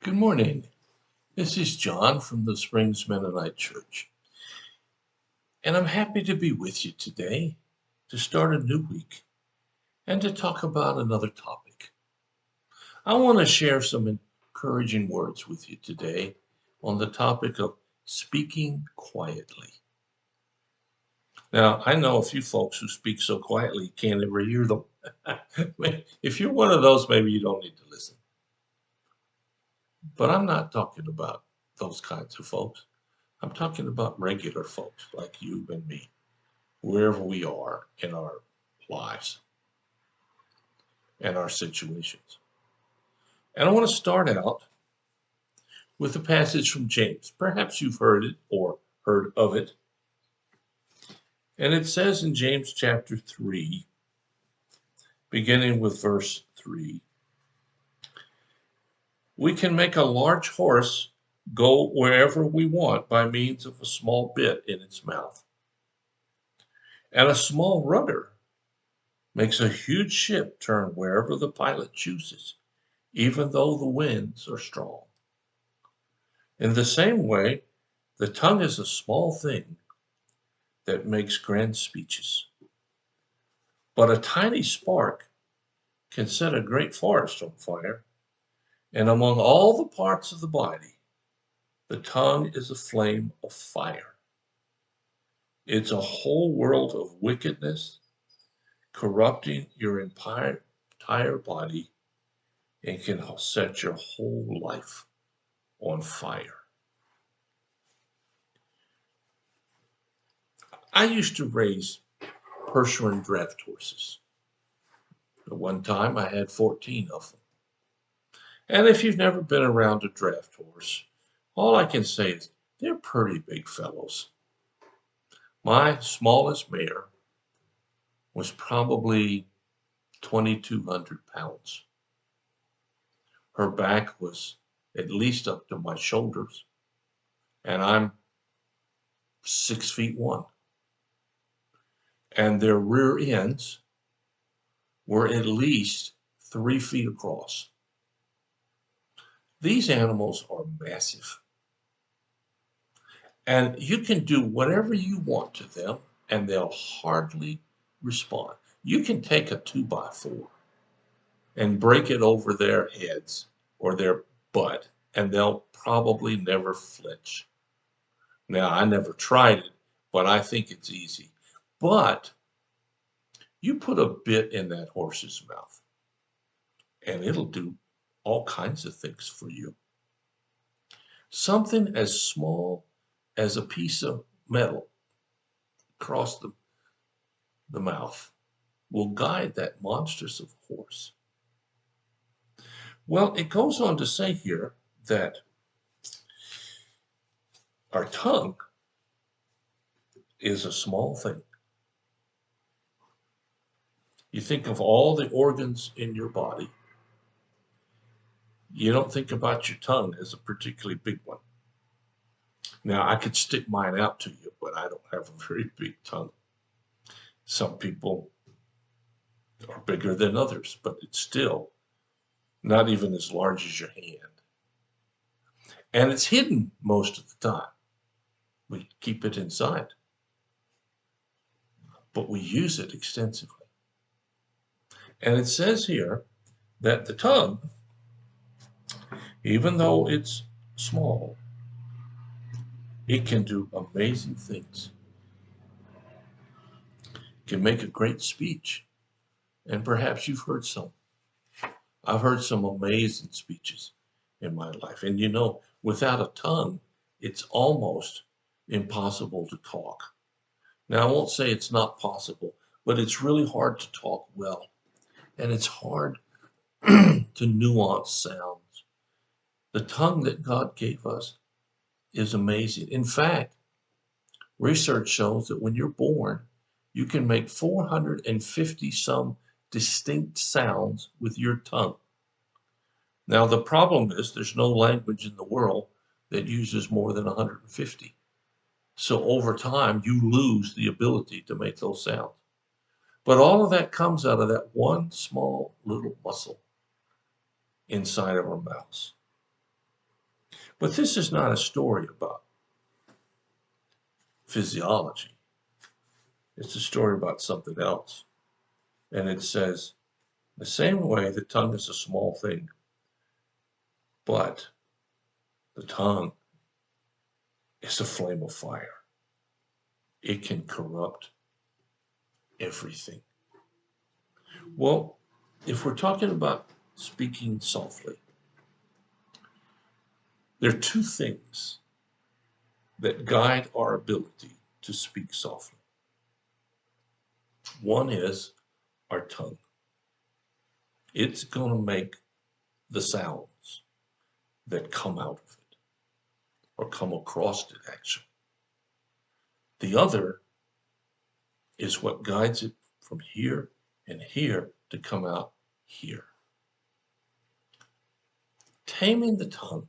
Good morning. This is John from the Springs Mennonite Church, and I'm happy to be with you today to start a new week and to talk about another topic. I want to share some encouraging words with you today on the topic of speaking quietly. Now, I know a few folks who speak so quietly you can't ever hear them. If you're one of those, maybe you don't need to listen. But I'm not talking about those kinds of folks. I'm talking about regular folks like you and me, wherever we are in our lives and our situations. And I want to start out with a passage from James. Perhaps you've heard it or heard of it. And it says in James chapter 3, beginning with verse 3, we can make a large horse go wherever we want by means of a small bit in its mouth. And a small rudder makes a huge ship turn wherever the pilot chooses, even though the winds are strong. In the same way, the tongue is a small thing that makes grand speeches. But a tiny spark can set a great forest on fire. And among all the parts of the body, the tongue is a flame of fire. It's a whole world of wickedness, corrupting your entire body, and can set your whole life on fire. I used to raise Persian draft horses. At one time, I had 14 of them. And if you've never been around a draft horse, all I can say is they're pretty big fellows. My smallest mare was probably 2,200 pounds. Her back was at least up to my shoulders, and I'm 6'1". And their rear ends were at least 3 feet across. These animals are massive. And you can do whatever you want to them, and they'll hardly respond. You can take a 2x4 and break it over their heads or their butt, and they'll probably never flinch. Now, I never tried it, but I think it's easy. But you put a bit in that horse's mouth, and it'll do all kinds of things for you. Something as small as a piece of metal across the mouth will guide that monstrous of horse. Well, it goes on to say here that our tongue is a small thing. You think of all the organs in your body, you don't think about your tongue as a particularly big one. Now, I could stick mine out to you, but I don't have a very big tongue. Some people are bigger than others, but it's still not even as large as your hand. And it's hidden most of the time. We keep it inside, but we use it extensively. And it says here that the tongue, even though it's small, it can do amazing things. It can make a great speech. And perhaps you've heard some. I've heard some amazing speeches in my life. And you know, without a tongue, it's almost impossible to talk. Now, I won't say it's not possible, but it's really hard to talk well. And it's hard to nuance sounds. The tongue that God gave us is amazing. In fact, research shows that when you're born, you can make 450 some distinct sounds with your tongue. Now, the problem is there's no language in the world that uses more than 150. So over time, you lose the ability to make those sounds. But all of that comes out of that one small little muscle inside of our mouths. But this is not a story about physiology. It's a story about something else. And it says, the same way the tongue is a small thing, but the tongue is a flame of fire. It can corrupt everything. Well, if we're talking about speaking softly, there are two things that guide our ability to speak softly. One is our tongue. It's going to make the sounds that come out of it or come across it, actually. The other is what guides it from here and here to come out here. Taming the tongue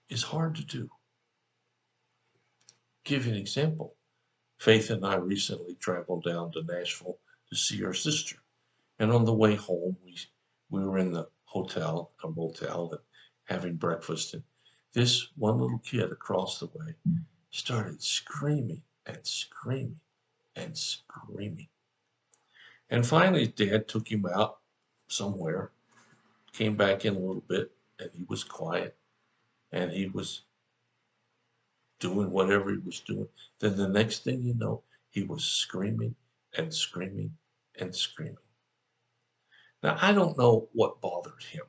is hard to do. Give you an example. Faith and I recently traveled down to Nashville to see our sister. And on the way home, we were in the a motel, and having breakfast. And this one little kid across the way started screaming and screaming and screaming. And finally, Dad took him out somewhere, came back in a little bit, and he was quiet. And he was doing whatever he was doing. Then the next thing you know, he was screaming and screaming and screaming. Now, I don't know what bothered him.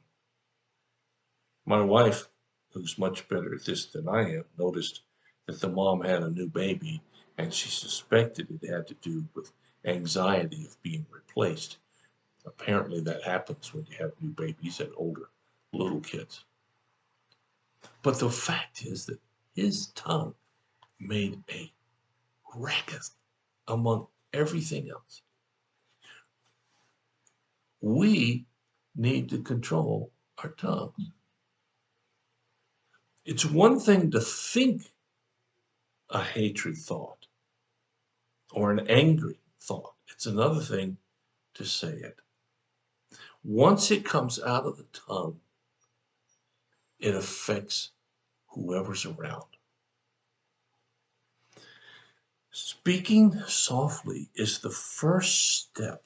My wife, who's much better at this than I am, noticed that the mom had a new baby, and she suspected it had to do with anxiety of being replaced. Apparently, that happens when you have new babies and older little kids. But the fact is that his tongue made a racket among everything else. We need to control our tongues. It's one thing to think a hatred thought or an angry thought. It's another thing to say it. Once it comes out of the tongue, it affects whoever's around. Speaking softly is the first step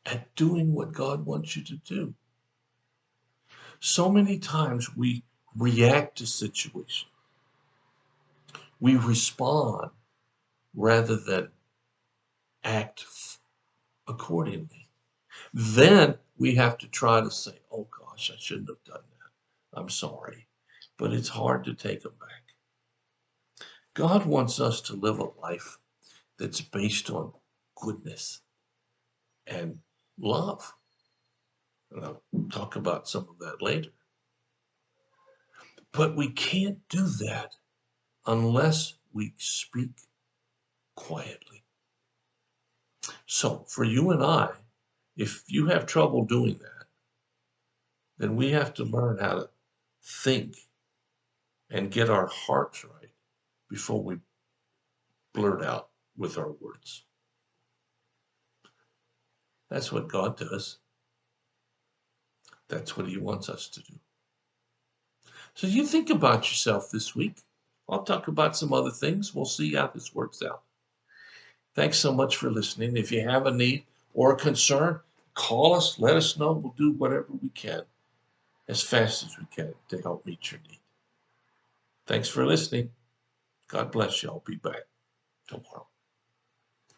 at doing what God wants you to do. So many times we react to situations. We respond rather than act accordingly. Then we have to try to say, oh gosh, I shouldn't have done that. I'm sorry. But it's hard to take them back. God wants us to live a life that's based on goodness and love. And I'll talk about some of that later. But we can't do that unless we speak quietly. So for you and I, if you have trouble doing that, then we have to learn how to think and get our hearts right before we blurt out with our words. That's what God does. That's what he wants us to do. So you think about yourself this week. I'll talk about some other things. We'll see how this works out. Thanks so much for listening. If you have a need or a concern, call us, let us know. We'll do whatever we can as fast as we can to help meet your need. Thanks for listening. God bless you. I'll be back tomorrow.